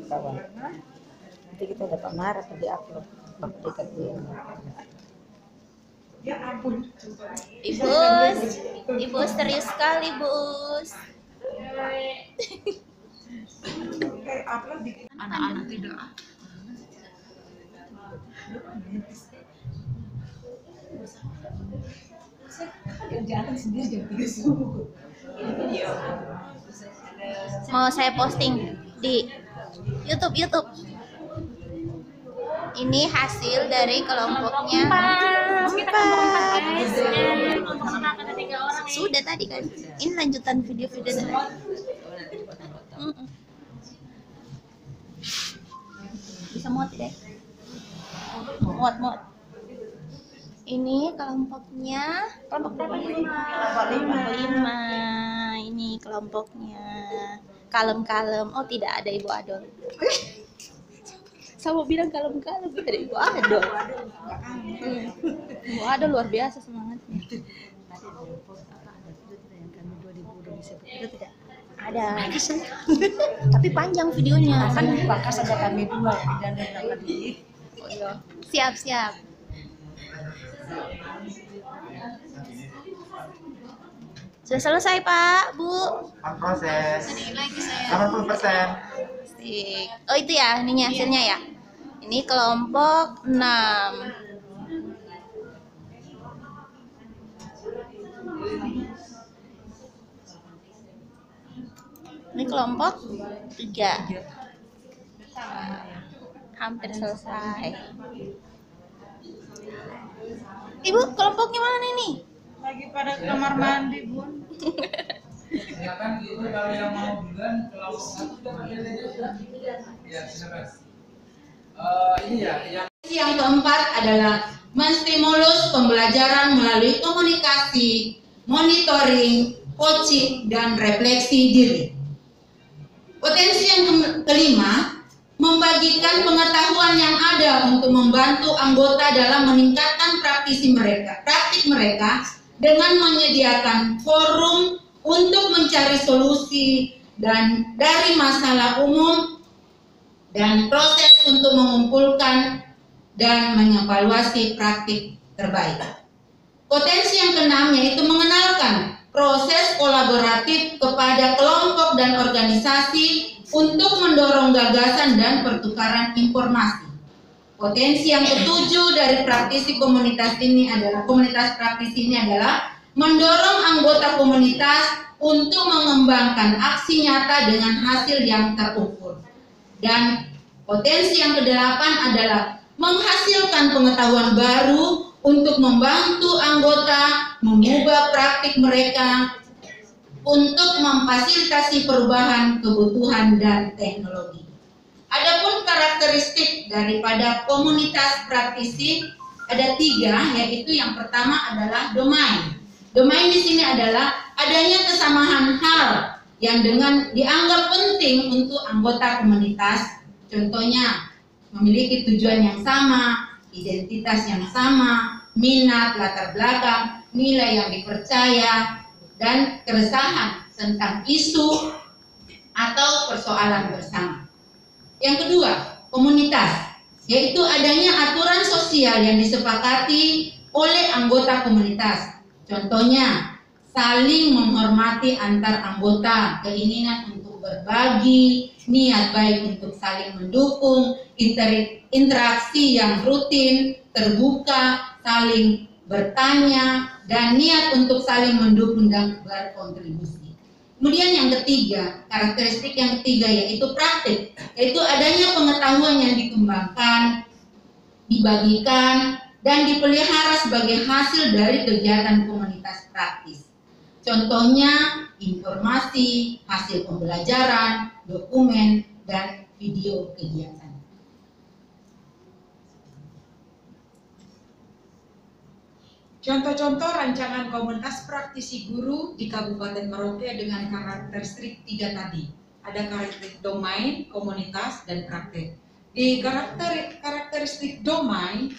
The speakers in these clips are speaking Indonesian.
Kawan, nanti kita dapat marah tuh di upload bakti gue. Ya ampun. Ibu serius sekali, Bus. Upload di anak-anak tidak. Jangan sendiri jam 3 subuh. Ini video. Mau saya posting di YouTube. Ini hasil dari kelompoknya. Sudah tadi kan. Ini lanjutan video-video tadi. Bisa muat deh. Muat. Ini kelompoknya. Kelompok berapa nih? Kelompok 5. Ini kelompoknya. Kalem-kalem. Oh, tidak ada Ibu Adol. Saya mau bilang kalem-kalem, ada Ibu Adol. Ibu Adol luar biasa semangatnya. Ada. Tapi panjang videonya. Kan bakas ada kami dua dan tadi. Oh iya. Siap. Sudah selesai, Pak, Bu. Proses. 80%. Asik. Oh, itu ya, ininya hasilnya ya. Ini kelompok 6. Ini kelompok 3. Hampir selesai. Ibu, kelompoknya mana nih? Lagi pada kamar mandi, Bun. Ya kan gitu kalau yang mau duluan kelompok 1 ya silakan. Ini ya Yang keempat adalah menstimulus pembelajaran melalui komunikasi, monitoring, coaching, dan refleksi diri. Potensi yang kelima, membagikan pengetahuan yang ada untuk membantu anggota dalam meningkatkan praktik mereka dengan menyediakan forum untuk mencari solusi dan dari masalah umum dan proses untuk mengumpulkan dan mengevaluasi praktik terbaik. Potensi yang keenam yaitu mengenalkan proses kolaboratif kepada kelompok dan organisasi untuk mendorong gagasan dan pertukaran informasi. Potensi yang ketujuh dari komunitas praktisi ini adalah mendorong anggota komunitas untuk mengembangkan aksi nyata dengan hasil yang terukur. Dan potensi yang kedelapan adalah menghasilkan pengetahuan baru untuk membantu anggota mengubah praktik mereka untuk memfasilitasi perubahan kebutuhan dan teknologi. Adapun karakteristik daripada komunitas praktisi ada 3, yaitu yang pertama adalah domain. Domain di sini adalah adanya kesamaan hal yang dianggap penting untuk anggota komunitas. Contohnya memiliki tujuan yang sama, identitas yang sama, minat, latar belakang, nilai yang dipercaya, dan keresahan tentang isu atau persoalan bersama. Yang kedua, komunitas, yaitu adanya aturan sosial yang disepakati oleh anggota komunitas. Contohnya, saling menghormati antar anggota, keinginan untuk berbagi, niat baik untuk saling mendukung, interaksi yang rutin, terbuka, saling bertanya, dan niat untuk saling mendukung dan berkontribusi. Kemudian yang ketiga, karakteristik yang ketiga yaitu praktik, yaitu adanya pengetahuan yang dikembangkan, dibagikan, dan dipelihara sebagai hasil dari kegiatan komunitas praktis. Contohnya informasi, hasil pembelajaran, dokumen, dan video kegiatan. Contoh-contoh rancangan komunitas praktisi guru di Kabupaten Merauke dengan karakteristik 3 tadi ada karakteristik domain, komunitas, dan praktek. Di karakteristik domain,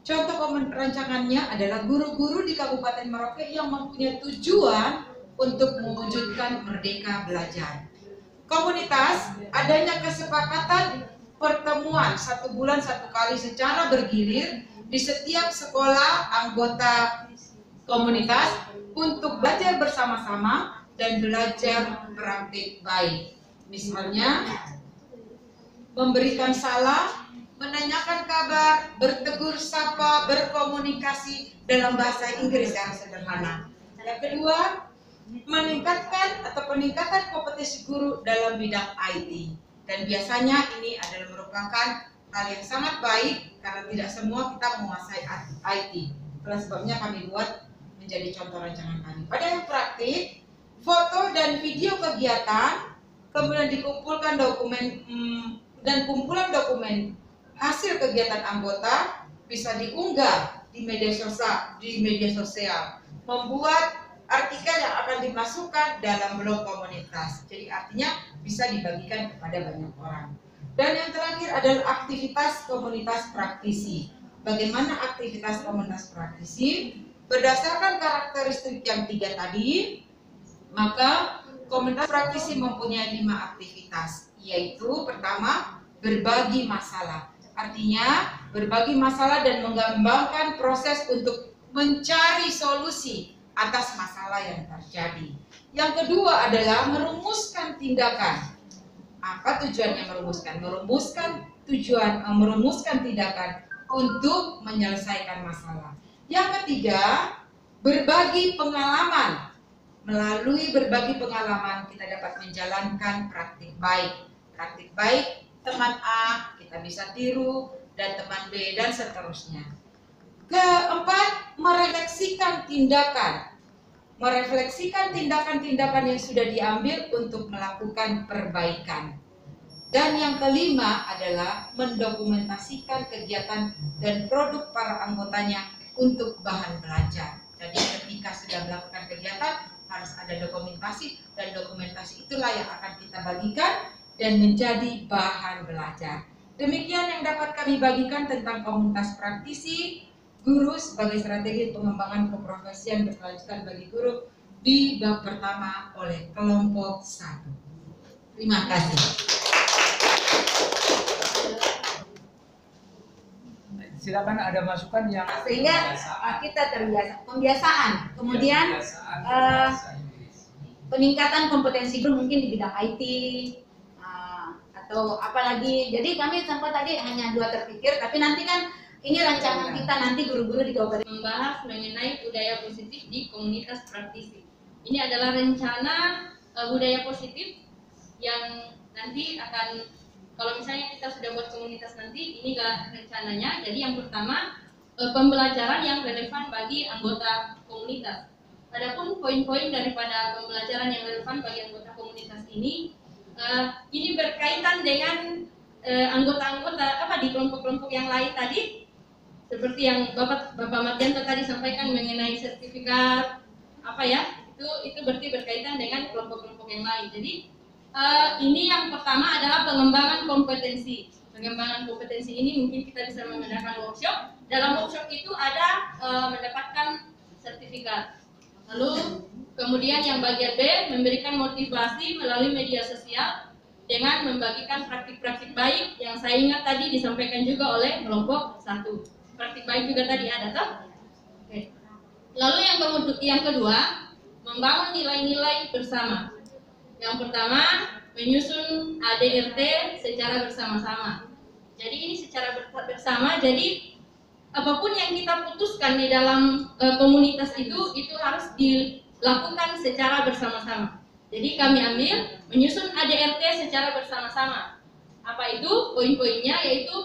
contoh rancangannya adalah guru-guru di Kabupaten Merauke yang mempunyai tujuan untuk mewujudkan merdeka belajar. Komunitas, adanya kesepakatan pertemuan 1 bulan 1 kali secara bergilir di setiap sekolah anggota komunitas untuk belajar bersama-sama dan belajar praktik baik. Misalnya, memberikan salam, menanyakan kabar, bertegur sapa, berkomunikasi dalam bahasa Inggris yang sederhana. Yang kedua, peningkatan kompetensi guru dalam bidang IT. Dan biasanya ini adalah merupakan hal yang sangat baik karena tidak semua kita menguasai IT. Oleh sebabnya kami buat menjadi contoh rancangan kami. Pada yang praktik, foto dan video kegiatan, kemudian dikumpulkan dokumen dan kumpulan dokumen hasil kegiatan anggota bisa diunggah di media sosial, membuat artikel yang akan dimasukkan dalam blog komunitas. Jadi artinya bisa dibagikan kepada banyak orang. Dan yang terakhir adalah aktivitas komunitas praktisi. Bagaimana aktivitas komunitas praktisi? Berdasarkan karakteristik yang 3 tadi, maka komunitas praktisi mempunyai 5 aktivitas, yaitu pertama, berbagi masalah. Artinya, berbagi masalah dan mengembangkan proses untuk mencari solusi atas masalah yang terjadi. Yang kedua adalah merumuskan tindakan. Apa tujuannya merumuskan? Merumuskan tindakan untuk menyelesaikan masalah. Yang ketiga, berbagi pengalaman. Melalui berbagi pengalaman kita dapat menjalankan praktik baik. Praktik baik teman A kita bisa tiru, dan teman B, dan seterusnya. Keempat, merefleksikan tindakan. Merefleksikan tindakan-tindakan yang sudah diambil untuk melakukan perbaikan. Dan yang kelima adalah mendokumentasikan kegiatan dan produk para anggotanya untuk bahan belajar. Jadi ketika sudah melakukan kegiatan harus ada dokumentasi, dan dokumentasi itulah yang akan kita bagikan dan menjadi bahan belajar. Demikian yang dapat kami bagikan tentang komunitas praktisi guru sebagai strategi pengembangan keprofesian berkelanjutan bagi guru di bab pertama oleh kelompok 1. Terima kasih. Silakan ada masukan yang Sehingga kita terbiasa pembiasaan, kemudian peningkatan kompetensi guru mungkin di bidang IT atau apalagi. Jadi kami sampai tadi hanya 2 terpikir, tapi nanti kan ini rancangan kita nanti guru-guru di kabupaten membahas mengenai budaya positif di komunitas praktisi. Ini adalah rencana budaya positif yang nanti akan, kalau misalnya kita sudah buat komunitas nanti, ini rencananya. Jadi yang pertama, pembelajaran yang relevan bagi anggota komunitas. Adapun poin-poin daripada pembelajaran yang relevan bagi anggota komunitas ini berkaitan dengan anggota-anggota di kelompok-kelompok yang lain tadi. Seperti yang Bapak Mardianto tadi sampaikan mengenai sertifikat itu berarti berkaitan dengan kelompok-kelompok yang lain. Jadi ini yang pertama adalah pengembangan kompetensi. Pengembangan kompetensi ini mungkin kita bisa mengadakan workshop. Dalam workshop itu ada mendapatkan sertifikat. Lalu kemudian yang bagian B, memberikan motivasi melalui media sosial dengan membagikan praktik-praktik baik yang saya ingat tadi disampaikan juga oleh kelompok 1. Praktik baik juga tadi ada toh? Oke. Lalu yang kedua, membangun nilai-nilai bersama. Yang pertama, menyusun ADRT secara bersama-sama. Jadi ini secara bersama, jadi apapun yang kita putuskan di dalam komunitas itu harus dilakukan secara bersama-sama. Jadi kami ambil menyusun ADRT secara bersama-sama. Apa itu? Poin-poinnya yaitu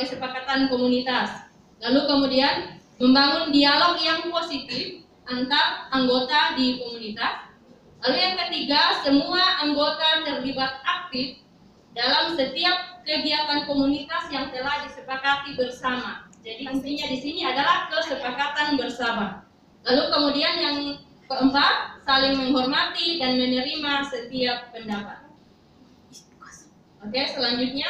kesepakatan komunitas. Lalu kemudian membangun dialog yang positif antar anggota di komunitas. Lalu yang ketiga, semua anggota terlibat aktif dalam setiap kegiatan komunitas yang telah disepakati bersama. Jadi intinya di sini adalah kesepakatan bersama. Lalu kemudian yang keempat, saling menghormati dan menerima setiap pendapat. Oke, selanjutnya.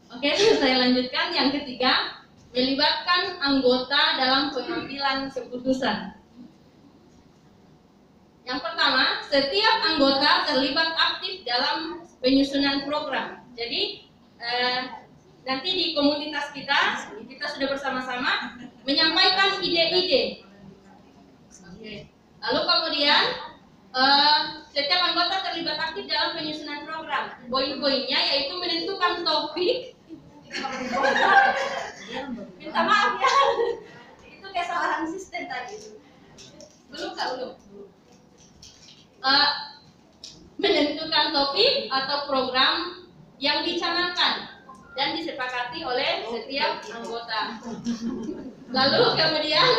Oke, saya lanjutkan. Yang ketiga, melibatkan anggota dalam pengambilan keputusan. Yang pertama, setiap anggota terlibat aktif dalam penyusunan program. Jadi, nanti di komunitas kita sudah bersama-sama menyampaikan ide-ide. Lalu kemudian, setiap anggota terlibat aktif dalam penyusunan program. Poin-poinnya yaitu menentukan topik. Minta maaf ya, itu kesalahan sistem tadi. Belum. Menentukan topik atau program yang dicanangkan dan disepakati oleh setiap anggota. Lalu kemudian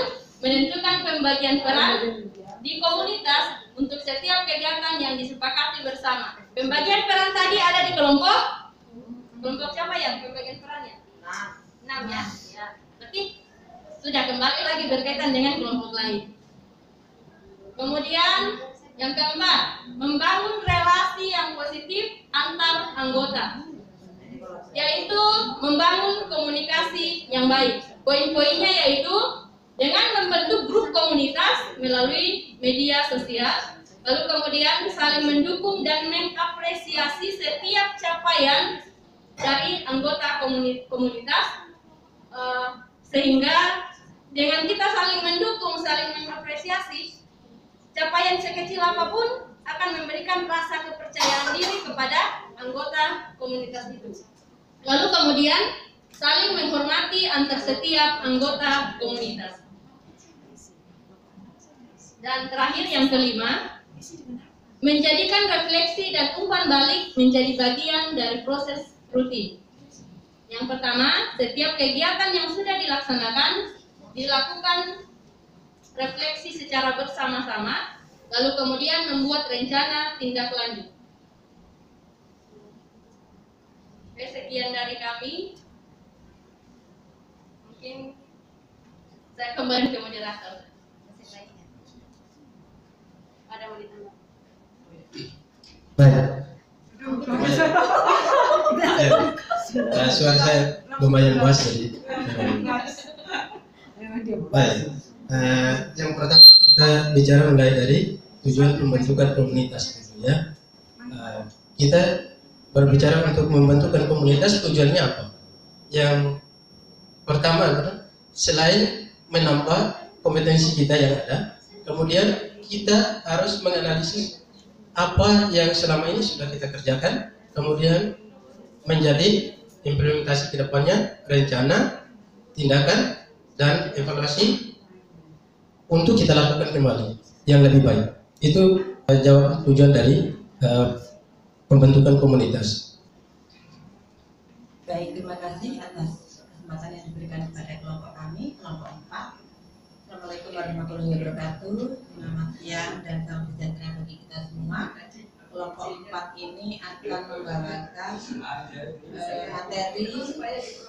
menentukan pembagian peran di komunitas untuk setiap kegiatan yang disepakati bersama. Pembagian peran tadi ada di kelompok siapa ya pembagian perannya? 6 ya. Berarti sudah kembali lagi berkaitan dengan kelompok lain. Kemudian yang keempat, membangun relasi yang positif antar anggota, yaitu membangun komunikasi yang baik. Poin-poinnya yaitu dengan membentuk grup komunitas melalui media sosial, lalu kemudian saling mendukung dan mengapresiasi setiap capaian dari anggota komunitas, sehingga dengan kita saling mendukung, saling mengapresiasi, capaian sekecil apapun akan memberikan rasa kepercayaan diri kepada anggota komunitas itu. Lalu kemudian saling menghormati antar setiap anggota komunitas. Dan terakhir yang kelima, menjadikan refleksi dan umpan balik menjadi bagian dari proses rutin. Yang pertama, setiap kegiatan yang sudah dilakukan refleksi secara bersama-sama, lalu kemudian membuat rencana tindak lanjut. Oke, sekian dari kami. Mungkin saya kembali ke moderator. Ada mau ditambah? Baik. Suara saya lumayan luas jadi. Baik. Yang pertama kita bicara mulai dari tujuan pembentukan komunitas, ya. Kita berbicara untuk membentukkan komunitas, tujuannya apa? Yang pertama adalah selain menambah kompetensi kita yang ada, kemudian kita harus menganalisis apa yang selama ini sudah kita kerjakan, kemudian menjadi implementasi ke depannya, rencana, tindakan, dan evaluasi untuk kita lakukan kembali yang lebih baik. Itu jawab tujuan dari pembentukan komunitas. Baik, terima kasih atas kesempatan yang diberikan kepada kelompok kami, kelompok 4. Assalamualaikum warahmatullahi wabarakatuh. Selamat siang dan salam sejahtera bagi kita semua. Kelompok 4 ini akan membawakan materi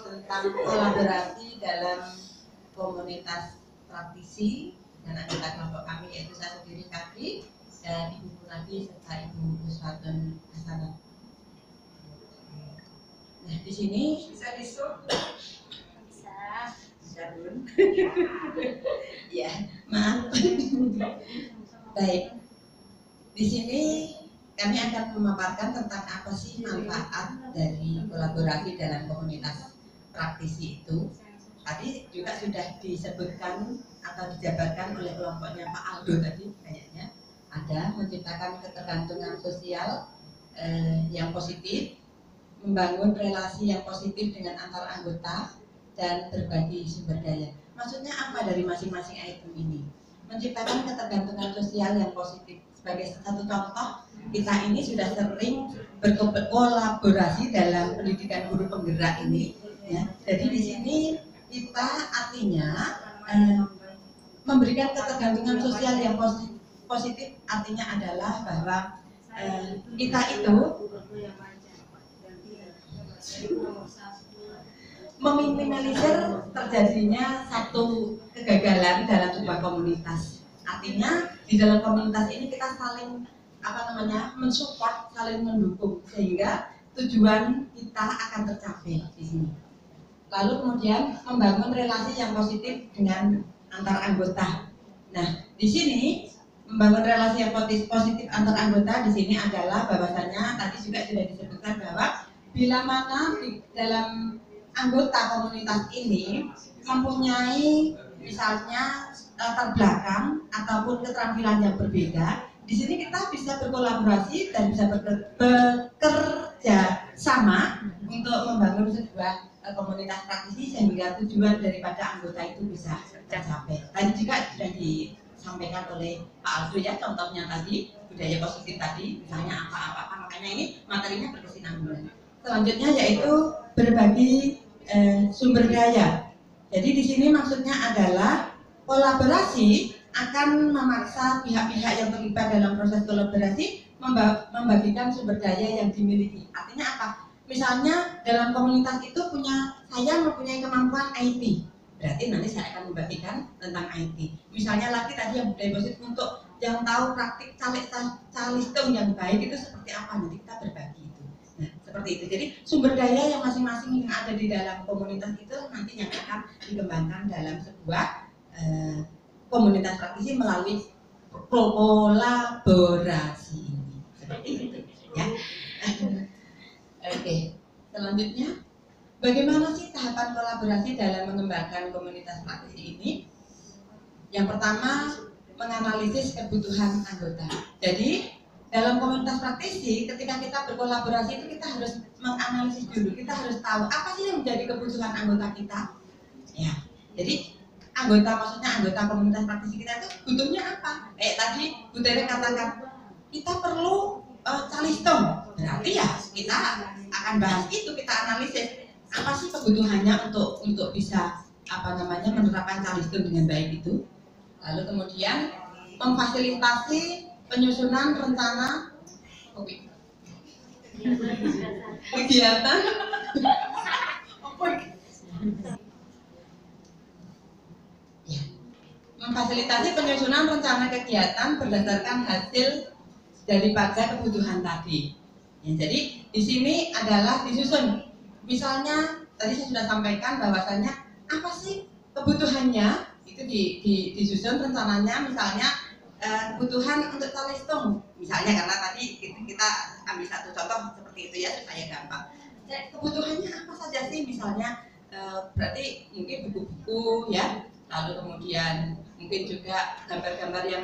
tentang kolaborasi dalam komunitas praktisi dan anggota kelompok kami, yaitu saya sendiri Kadri dan Ibu Nabi serta Ibu Uswatun Hasanah. Nah, di sini bisa di-show? Bisa dulu. Ya, maaf. Baik. Di sini kami akan memaparkan tentang apa sih manfaat dari kolaborasi dalam komunitas praktisi itu. Tadi juga sudah disebutkan atau dijabarkan oleh kelompoknya Pak Aldo tadi, kayaknya ada menciptakan ketergantungan sosial yang positif, membangun relasi yang positif dengan antar anggota, dan berbagi sumber daya. Maksudnya apa dari masing-masing item ini? Menciptakan ketergantungan sosial yang positif. Sebagai satu contoh, kita ini sudah sering berkolaborasi dalam pendidikan guru penggerak ini. Ya. Jadi di sini kita artinya memberikan ketergantungan sosial yang positif, artinya adalah bahwa kita itu meminimalisir terjadinya satu kegagalan dalam sebuah komunitas. Artinya di dalam komunitas ini kita saling mensupport, saling mendukung sehingga tujuan kita akan tercapai di sini. Lalu kemudian membangun relasi yang positif dengan antar anggota. Nah, di sini membangun relasi yang positif antar anggota di sini adalah bahwasanya tadi juga sudah disebutkan bahwa bila mana di dalam anggota komunitas ini mempunyai misalnya latar belakang ataupun keterampilan yang berbeda, di sini kita bisa berkolaborasi dan bisa bekerja sama untuk membangun sebuah komunitas praktisi sehingga tujuan daripada anggota itu bisa tercapai. Tadi juga sudah disampaikan oleh Pak Aldo ya, contohnya tadi budaya positif tadi, misalnya apa-apa, makanya ini materinya berkesinambungan. Selanjutnya yaitu berbagi sumber daya. Jadi di sini maksudnya adalah kolaborasi akan memaksa pihak-pihak yang terlibat dalam proses kolaborasi membagikan sumber daya yang dimiliki. Artinya apa? Misalnya dalam komunitas itu saya mempunyai kemampuan IT, berarti nanti saya akan membagikan tentang IT. Misalnya lagi tadi yang budaya positif untuk yang tahu praktik calistung yang baik itu seperti apa, nanti kita berbagi itu. Nah, seperti itu. Jadi sumber daya yang masing-masing yang ada di dalam komunitas itu nantinya akan dikembangkan dalam sebuah komunitas praktisi melalui kolaborasi ini. Seperti itu, ya. Oke, selanjutnya bagaimana sih tahapan kolaborasi dalam mengembangkan komunitas praktisi ini? Yang pertama, menganalisis kebutuhan anggota. Jadi dalam komunitas praktisi, ketika kita berkolaborasi itu kita harus menganalisis dulu. Kita harus tahu apa sih yang menjadi kebutuhan anggota kita. Ya, jadi maksudnya anggota komunitas praktisi kita itu butuhnya apa? Tadi Bu Tere katakan kita perlu calistung, berarti ya kita akan bahas itu, kita analisis apa sih kebutuhannya untuk bisa menerapkan calistung dengan baik itu. Lalu kemudian memfasilitasi penyusunan rencana kegiatan memfasilitasi penyusunan rencana kegiatan berdasarkan hasil daripada kebutuhan tadi. Ya, jadi di sini adalah disusun. Misalnya tadi saya sudah sampaikan bahwasannya apa sih kebutuhannya itu disusun rencananya. Misalnya kebutuhan untuk calistung, misalnya karena tadi kita ambil satu contoh seperti itu ya supaya gampang. Kebutuhannya apa saja sih? Misalnya berarti mungkin buku-buku ya. Lalu kemudian mungkin juga gambar-gambar yang